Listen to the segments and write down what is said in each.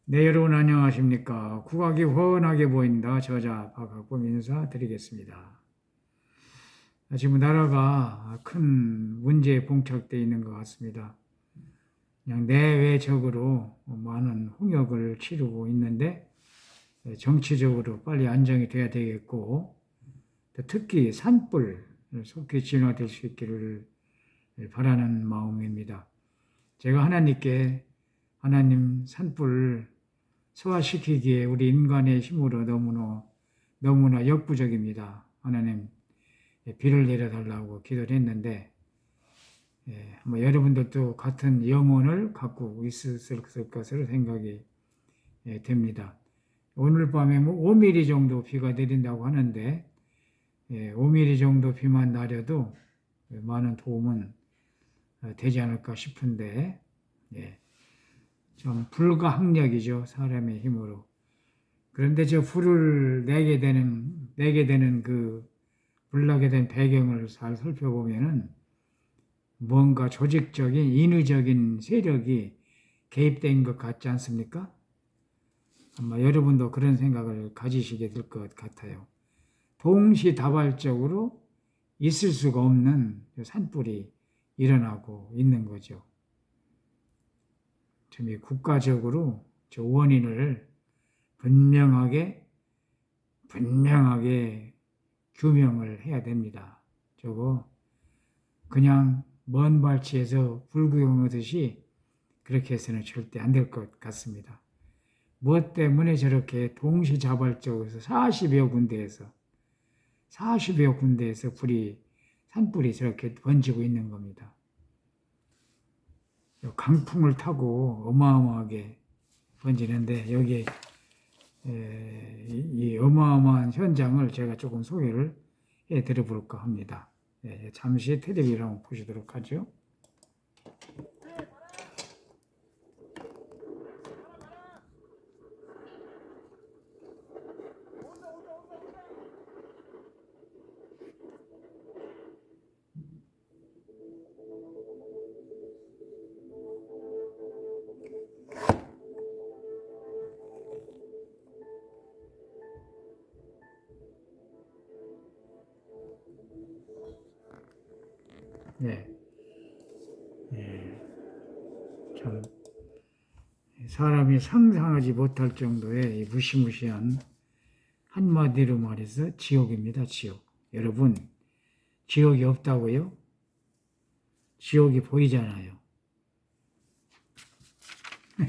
네, 여러분 안녕하십니까. 국악이 훤하게 보인다. 저자 박학범 인사드리겠습니다. 지금 나라가 큰 문제에 봉착되어 있는 것 같습니다. 그냥 내외적으로 많은 홍역을 치르고 있는데 정치적으로 빨리 안정이 돼야 되겠고, 특히 산불 속히 진화될 수 있기를 바라는 마음입니다. 제가 하나님께 하나님 산불 소화시키기에 우리 인간의 힘으로 너무나 역부족입니다. 하나님 비를 내려달라고 기도를 했는데 여러분들도 같은 영혼을 갖고 있었을 것으로 생각이 됩니다. 오늘 밤에 5mm 정도 비가 내린다고 하는데 5mm 정도 비만 나려도 많은 도움은 되지 않을까 싶은데 좀 불가항력이죠. 사람의 힘으로. 그런데 저 불을 내게 되는 그 불나게 된 배경을 잘 살펴보면은 뭔가 조직적인 인위적인 세력이 개입된 것 같지 않습니까? 아마 여러분도 그런 생각을 가지시게 될 것 같아요. 동시다발적으로 있을 수가 없는 산불이 일어나고 있는 거죠. 좀 국가적으로 저 원인을 분명하게 규명을 해야 됩니다. 저거 그냥 먼 발치에서 불 구경하듯이 그렇게 해서는 절대 안 될 것 같습니다. 무엇 때문에 저렇게 동시자발적으로 40여 군데에서 산불이 저렇게 번지고 있는 겁니다. 강풍을 타고 어마어마하게 번지는데 여기에 이 어마어마한 현장을 제가 조금 소개를 해드려 볼까 합니다. 잠시 텔레비를 한번 보시도록 하죠. 네, 참 사람이 상상하지 못할 정도의 이 무시무시한 한마디로 말해서 지옥입니다. 지옥. 여러분, 지옥이 없다고요? 지옥이 보이잖아요.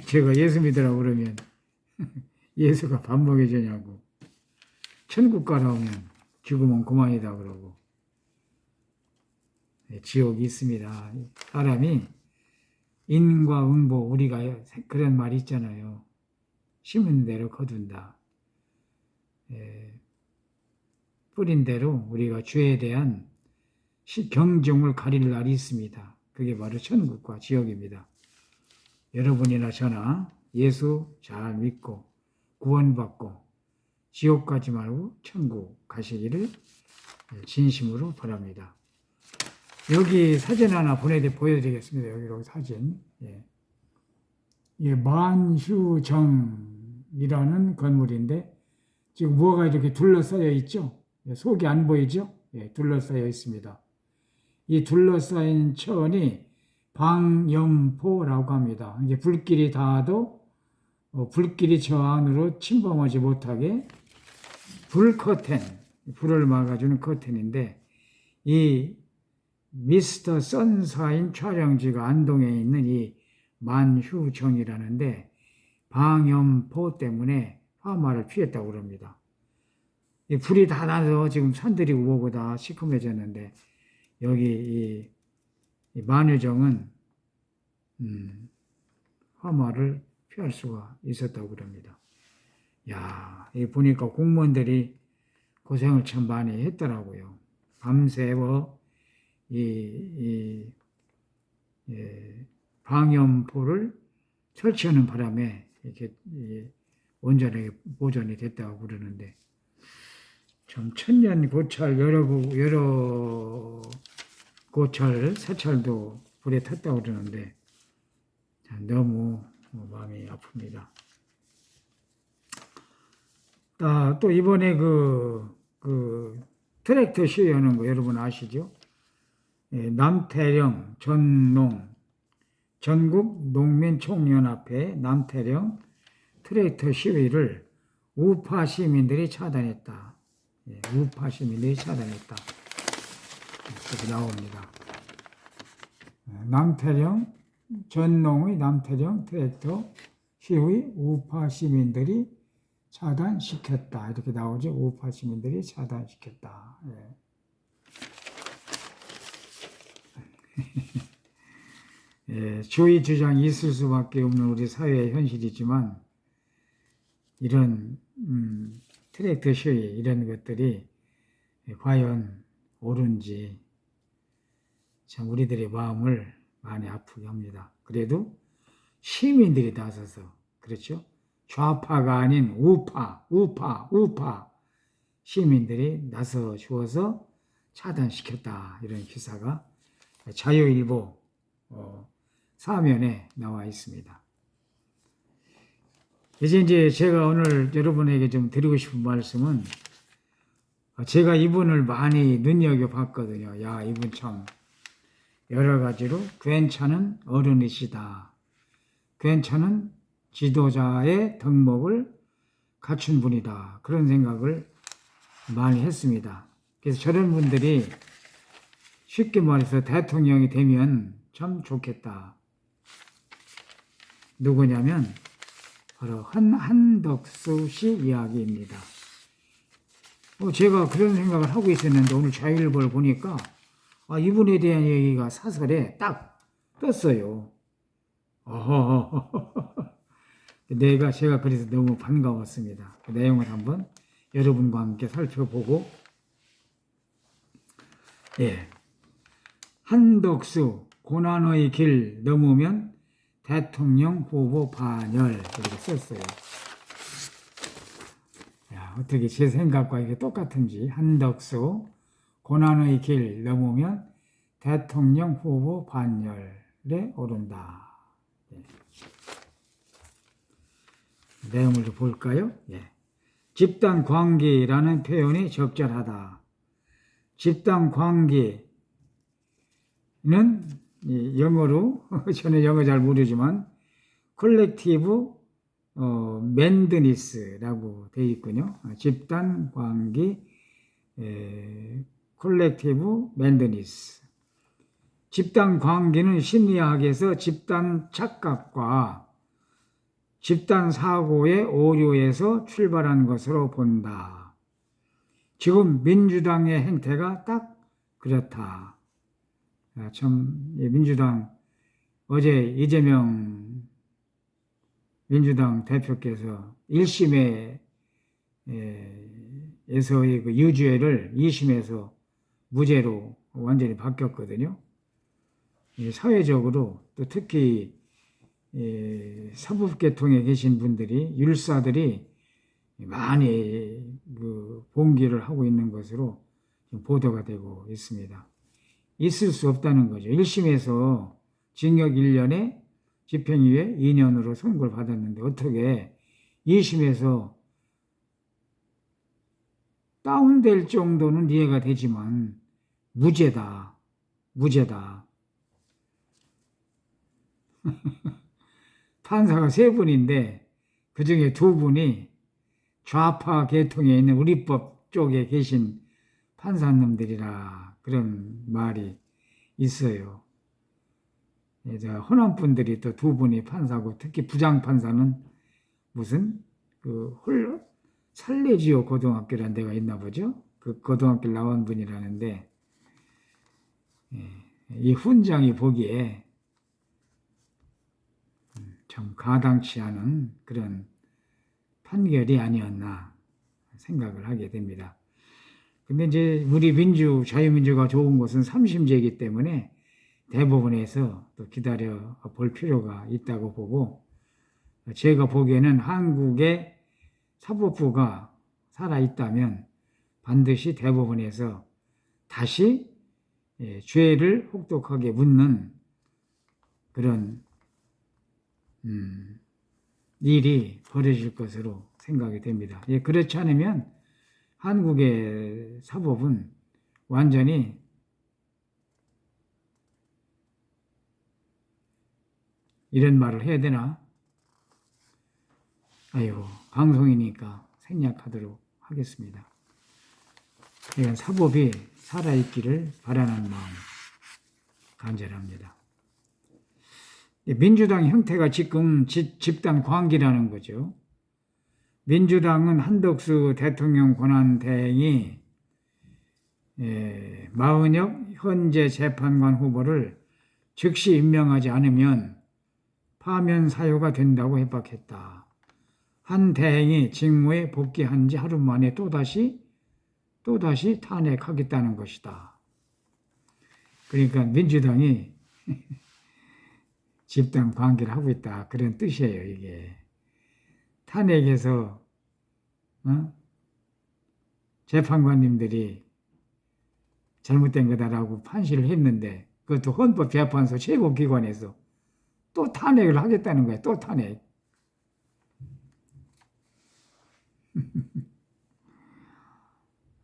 제가 예수 믿으라고 그러면 예수가 밥 먹여주냐고. 천국 가라 오면 죽으면 그만이다 그러고. 지옥이 있습니다. 사람이 인과 응보, 우리가 그런 말이 있잖아요. 심은 대로 거둔다. 뿌린 대로 우리가 죄에 대한 경종을 가릴 날이 있습니다. 그게 바로 천국과 지옥입니다. 여러분이나 저나 예수 잘 믿고 구원받고 지옥 가지 말고 천국 가시기를 진심으로 바랍니다. 여기 사진 하나 보여드리겠습니다. 여기로 사진. 만휴정이라는 건물인데 지금 뭐가 이렇게 둘러싸여 있죠? 속이 안 보이죠? 둘러싸여 있습니다. 이 둘러싸인 천이 방염포라고 합니다. 이제 불길이 닿아도 불길이 저 안으로 침범하지 못하게 불을 막아주는 커튼인데 이 미스터 선사인 촬영지가 안동에 있는 이 만휴정이라는데 방염포 때문에 화마를 피했다고 그럽니다. 이 불이 다 나서 지금 산들이 우거고 다 시커매졌는데 여기 이 만휴정은 화마를 피할 수가 있었다고 그럽니다. 야, 이 보니까 공무원들이 고생을 참 많이 했더라고요. 밤새워 방염포를 설치하는 바람에 이렇게 온전하게 보존이 됐다고 그러는데 참 천년 고찰 여러 고철 사찰도 불에 탔다고 그러는데 너무 마음이 아픕니다. 또 이번에 그 트랙터 시위하는 거 여러분 아시죠? 예, 남태령 전국 농민총연합회 남태령 트랙터 시위를 우파 시민들이 차단했다. 예, 우파 시민들이 차단했다. 이렇게 나옵니다. 남태령 전농의 남태령 트랙터 시위 우파 시민들이 차단시켰다. 이렇게 나오죠. 우파 시민들이 차단시켰다. 예. 예, 주의 주장이 있을 수밖에 없는 우리 사회의 현실이지만 이런 트랙터 시위 이런 것들이 과연 옳은지 참 우리들의 마음을 많이 아프게 합니다. 그래도 시민들이 나서서 그렇죠? 좌파가 아닌 우파 시민들이 나서 주어서 차단시켰다. 이런 기사가 자유일보 사면에 나와 있습니다. 이제 제가 오늘 여러분에게 좀 드리고 싶은 말씀은 제가 이분을 많이 눈여겨봤거든요. 야, 이분 참 여러 가지로 괜찮은 어른이시다. 괜찮은 지도자의 덕목을 갖춘 분이다. 그런 생각을 많이 했습니다. 그래서 저런 분들이 쉽게 말해서 대통령이 되면 참 좋겠다. 누구냐면 바로 한덕수 씨 이야기입니다. 제가 그런 생각을 하고 있었는데 오늘 자유일보를 보니까 이분에 대한 얘기가 사설에 딱 떴어요. 제가 그래서 너무 반가웠습니다. 그 내용을 한번 여러분과 함께 살펴보고, 예. 한덕수 고난의 길 넘으면 대통령 후보 반열 이렇게 썼어요. 야, 어떻게 제 생각과 이게 똑같은지. 한덕수 고난의 길 넘으면 대통령 후보 반열에 오른다. 예. 내용을 좀 볼까요? 예. 집단 관계라는 표현이 적절하다. 집단 관계는 영어로 저는 영어 잘 모르지만 콜렉티브 맨드니스라고 되어 있군요. 집단 관계 콜렉티브 맨드니스. 집단 관계는 심리학에서 집단 착각과 집단 사고의 오류에서 출발한 것으로 본다. 지금 민주당의 행태가 딱 그렇다. 참 민주당 어제 이재명 민주당 대표께서 1심에서의 그 유죄를 2심에서 무죄로 완전히 바뀌었거든요. 사회적으로 또 특히 사법계통에 계신 분들이 율사들이 많이 봉기를 하고 있는 것으로 보도가 되고 있습니다. 있을 수 없다는 거죠. 1심에서 징역 1년에 집행유예 2년으로 선고를 받았는데 어떻게 2심에서 다운될 정도는 이해가 되지만 무죄다. 판사가 3분인데 그중에 2분이 좌파 계통에 있는 우리법 쪽에 계신 판사님들이라 그런 말이 있어요. 호남 분들이 또 2분이 판사고 특히 부장판사는 무슨 살레지오 고등학교라는 데가 있나 보죠. 그 고등학교 나온 분이라는데 이 훈장이 보기에 참 가당치 않은 그런 판결이 아니었나 생각을 하게 됩니다. 근데 이제 우리 자유민주가 좋은 것은 3심제이기 때문에 대법원에서 또 기다려 볼 필요가 있다고 보고, 제가 보기에는 한국의 사법부가 살아있다면 반드시 대법원에서 다시 죄를 혹독하게 묻는 그런 일이 벌어질 것으로 생각이 됩니다. 예, 그렇지 않으면 한국의 사법은 완전히 이런 말을 해야 되나? 아이고, 방송이니까 생략하도록 하겠습니다. 이건 사법이 살아있기를 바라는 마음 간절합니다. 민주당 형태가 지금 집단 광기라는 거죠. 민주당은 한덕수 대통령 권한대행이 마은혁 현재 재판관 후보를 즉시 임명하지 않으면 파면 사유가 된다고 협박했다. 한 대행이 직무에 복귀한 지 하루 만에 또다시 탄핵하겠다는 것이다. 그러니까 민주당이 집단 관계를 하고 있다. 그런 뜻이에요, 이게. 탄핵에서 재판관님들이 잘못된 거다라고 판시를 했는데 그것도 헌법재판소 최고기관에서 또 탄핵을 하겠다는 거예요. 또 탄핵.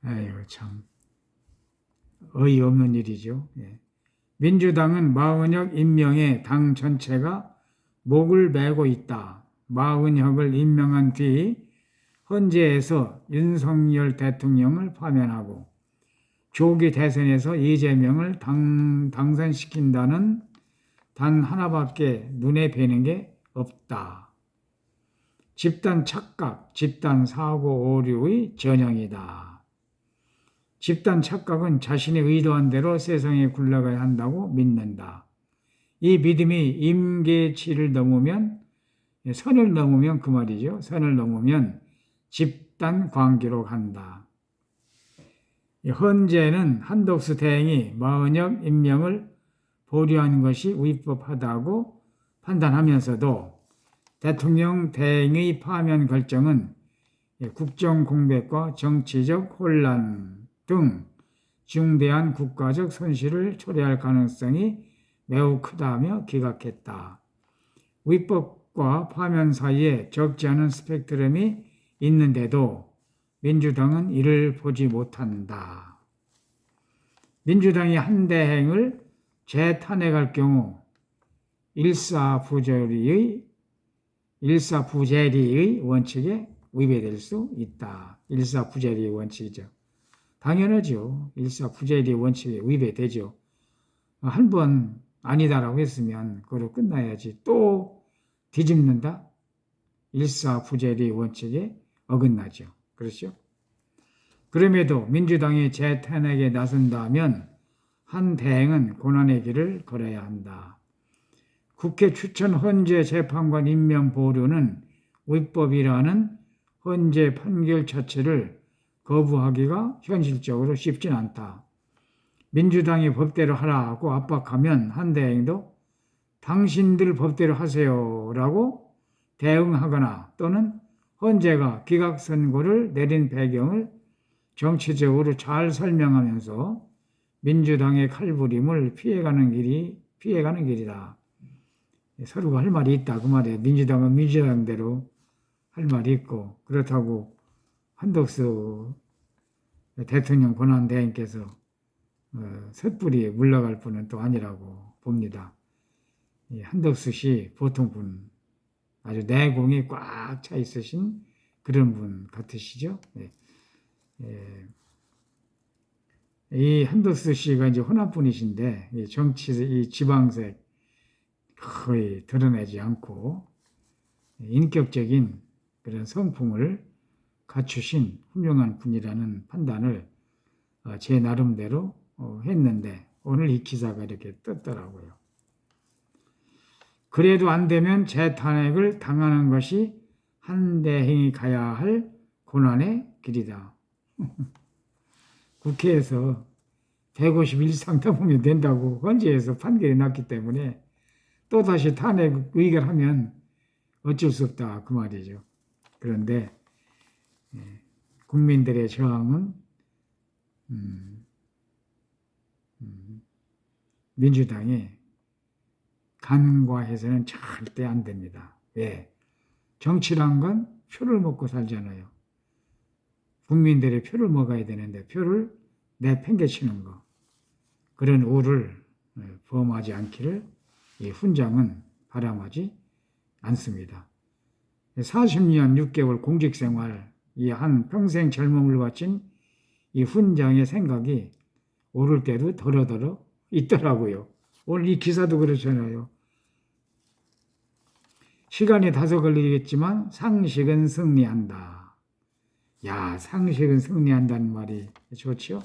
아이고 참 어이없는 일이죠. 예. 민주당은 마은혁 임명에 당 전체가 목을 매고 있다. 마은혁을 임명한 뒤 헌재에서 윤석열 대통령을 파면하고 조기 대선에서 이재명을 당선시킨다는 단 하나밖에 눈에 뵈는 게 없다. 집단 착각, 집단 사고 오류의 전형이다. 집단 착각은 자신이 의도한 대로 세상에 굴러가야 한다고 믿는다. 이 믿음이 임계치를 넘으면, 선을 넘으면 그 말이죠. 선을 넘으면 집단 관계로 간다. 헌재는 한덕수 대행이 마은혁 임명을 보류하는 것이 위법하다고 판단하면서도 대통령 대행의 파면 결정은 국정 공백과 정치적 혼란 등 중대한 국가적 손실을 초래할 가능성이 매우 크다며 기각했다. 위법과 파면 사이에 적지 않은 스펙트럼이 있는데도 민주당은 이를 보지 못한다. 민주당이 한 대행을 재탄핵할 경우 일사부재리의 원칙에 위배될 수 있다. 일사부재리의 원칙이죠. 당연하죠. 일사부재리의 원칙에 위배되죠. 한 번 아니다라고 했으면 그걸로 끝나야지. 또 뒤집는다? 일사부재리의 원칙에 어긋나죠. 그렇죠? 그럼에도 민주당이 재탄핵에 나선다면 한 대행은 고난의 길을 걸어야 한다. 국회 추천 헌재 재판관 임명 보류는 위법이라는 헌재 판결 자체를 거부하기가 현실적으로 쉽진 않다. 민주당이 법대로 하라고 압박하면 한 대행도 당신들 법대로 하세요라고 대응하거나 또는 헌재가 기각 선고를 내린 배경을 정치적으로 잘 설명하면서 민주당의 칼부림을 피해가는 길이다. 서로가 할 말이 있다 그 말이에요. 민주당은 민주당대로 할 말이 있고 그렇다고 한덕수 대통령 권한대행께서 섣불리 물러갈 분은 또 아니라고 봅니다. 한덕수 씨 보통 분 아주 내공이 꽉 차 있으신 그런 분 같으시죠? 네. 이 한덕수 씨가 이제 호남분이신데 정치 이 지방색 거의 드러내지 않고 인격적인 그런 성품을 갖추신 훌륭한 분이라는 판단을 제 나름대로 했는데 오늘 이 기사가 이렇게 떴더라고요. 그래도 안 되면 재탄핵을 당하는 것이 한 대행이 가야 할 고난의 길이다. 국회에서 150일 이상 넘으면 된다고 헌재에서 판결이 났기 때문에 또다시 탄핵 의결하면 어쩔 수 없다 그 말이죠. 그런데 국민들의 저항은 민주당이 간과해서는 절대 안 됩니다. 왜? 정치란 건 표를 먹고 살잖아요. 국민들의 표를 먹어야 되는데 표를 내팽개치는 거. 그런 오를 범하지 않기를 이 훈장은 바람하지 않습니다. 40년 6개월 공직생활, 이 한 평생 젊음을 바친 이 훈장의 생각이 오를 때도 더러더러 있더라고요. 오늘 이 기사도 그렇잖아요. 시간이 다소 걸리겠지만 상식은 승리한다. 야, 상식은 승리한다는 말이 좋죠?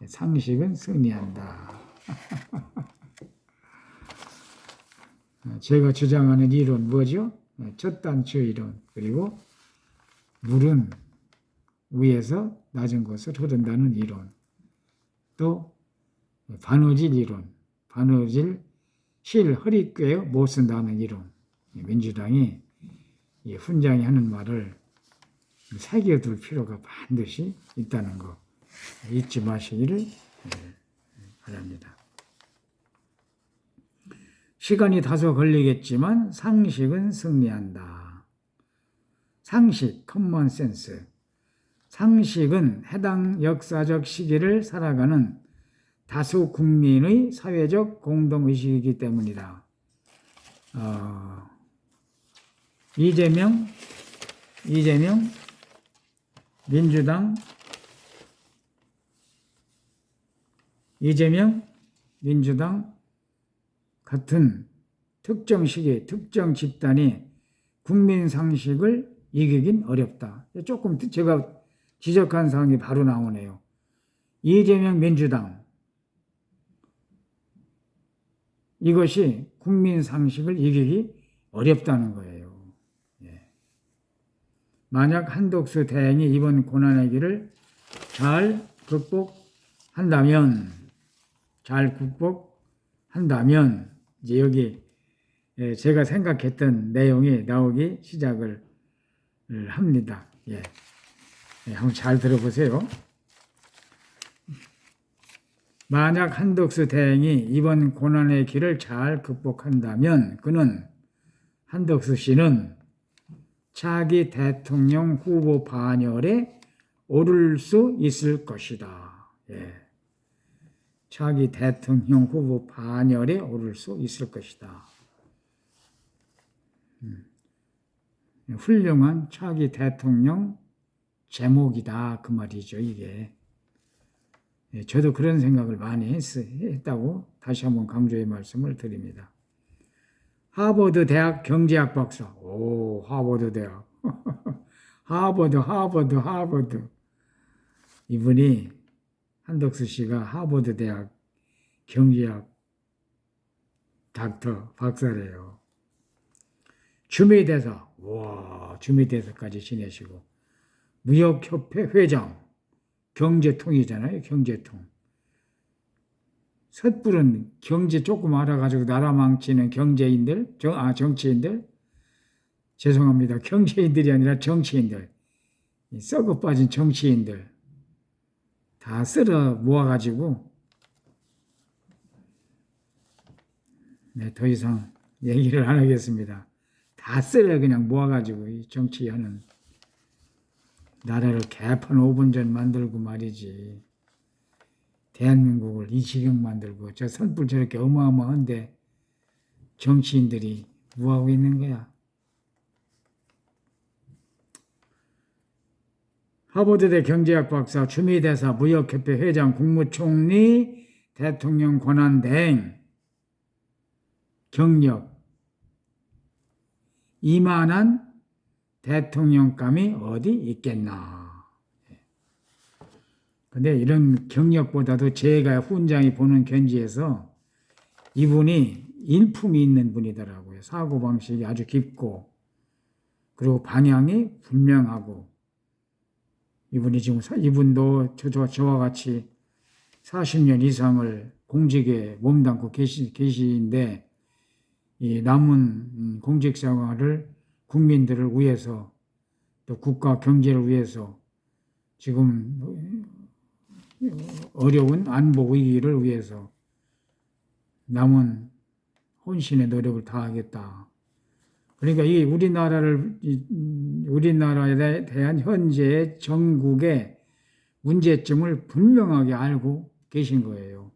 상식은 승리한다. 제가 주장하는 이론 뭐죠? 첫 단추 이론. 그리고 물은 위에서 낮은 곳을 흐른다는 이론. 또 바느질 이론. 바느질 실 허리 꿰어 못 쓴다는 이론. 민주당이 이 훈장이 하는 말을 새겨둘 필요가 반드시 있다는 거 잊지 마시기를 바랍니다. 시간이 다소 걸리겠지만 상식은 승리한다. 상식, 커먼 센스. 상식은 해당 역사적 시기를 살아가는 다수 국민의 사회적 공동의식이기 때문이다. 이재명 민주당 같은 특정 시기, 특정 집단이 국민 상식을 이기긴 어렵다. 조금 제가 지적한 사항이 바로 나오네요. 이재명 민주당, 이것이 국민 상식을 이기기 어렵다는 거예요. 만약 한덕수 대행이 이번 고난의 길을 잘 극복한다면 이제 여기 제가 생각했던 내용이 나오기 시작을 합니다. 한번 잘 들어보세요. 만약 한덕수 대행이 이번 고난의 길을 잘 극복한다면 한덕수 씨는 차기 대통령 후보 반열에 오를 수 있을 것이다. 차기 대통령 후보 반열에 오를 수 있을 것이다. 훌륭한 차기 대통령 제목이다. 그 말이죠, 이게. 저도 그런 생각을 많이 했다고 다시 한번 강조의 말씀을 드립니다. 하버드 대학 경제학 박사. 오, 하버드 대학. 하버드. 이분이 한덕수 씨가 하버드 대학 경제학 박사래요. 주미대사. 와, 주미대사까지 지내시고. 무역협회 회장. 경제통이잖아요, 경제통. 섣부른 경제 조금 알아가지고 나라 망치는 정치인들. 죄송합니다. 경제인들이 아니라 정치인들. 썩어 빠진 정치인들. 다 쓸어 모아가지고 더 이상 얘기를 안 하겠습니다. 다 쓸어 그냥 모아가지고 이 정치하는 나라를 개판 5분 전 만들고 말이지. 대한민국을 이 지경 만들고 저 산불 저렇게 어마어마한데 정치인들이 뭐하고 있는 거야? 하버드대 경제학 박사, 주미대사, 무역협회 회장, 국무총리, 대통령 권한대행, 경력, 이만한 대통령감이 어디 있겠나. 근데 이런 경력보다도 제가 훈장이 보는 견지에서 이분이 일품이 있는 분이더라고요. 사고방식이 아주 깊고 그리고 방향이 분명하고 이분도 저와 같이 40년 이상을 공직에 몸담고 계시는데 이 남은 공직 생활을 국민들을 위해서 또 국가 경제를 위해서 지금 어려운 안보 위기를 위해서 남은 혼신의 노력을 다하겠다. 그러니까 이 우리나라에 대한 현재의 전국의 문제점을 분명하게 알고 계신 거예요.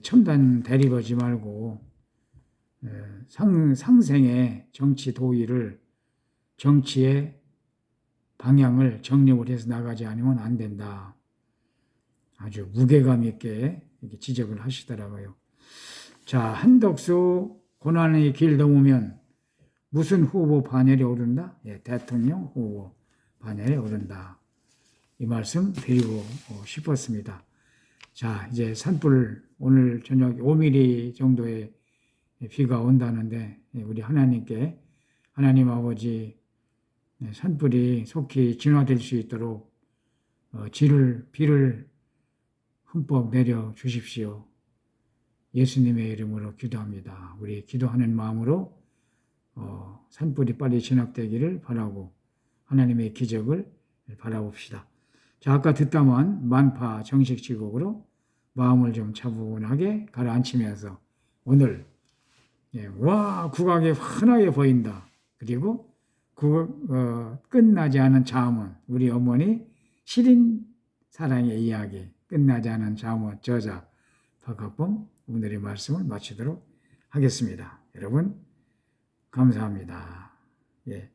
첨단 대립하지 말고 상생의 정치 도의를 정치의 방향을 정립을 해서 나가지 않으면 안 된다. 아주 무게감 있게 이렇게 지적을 하시더라고요. 자, 한덕수 고난의 길 넘으면 무슨 후보 반열에 오른다? 예, 대통령 후보 반열에 오른다. 이 말씀 드리고 싶었습니다. 자, 이제 산불 오늘 저녁 5mm 정도의 비가 온다는데 우리 하나님께 하나님 아버지 산불이 속히 진화될 수 있도록 비를 흠뻑 내려 주십시오. 예수님의 이름으로 기도합니다. 우리 기도하는 마음으로 산불이 빨리 진압되기를 바라고 하나님의 기적을 바라봅시다. 자, 아까 듣다만 만파 정식 지곡으로 마음을 좀 차분하게 가라앉히면서 오늘 와 국악이 환하게 보인다. 그리고 끝나지 않은 잠언 우리 어머니 시린 사랑의 이야기 끝나지 않은 잠언 저자 박학범 오늘의 말씀을 마치도록 하겠습니다. 여러분 감사합니다. 예.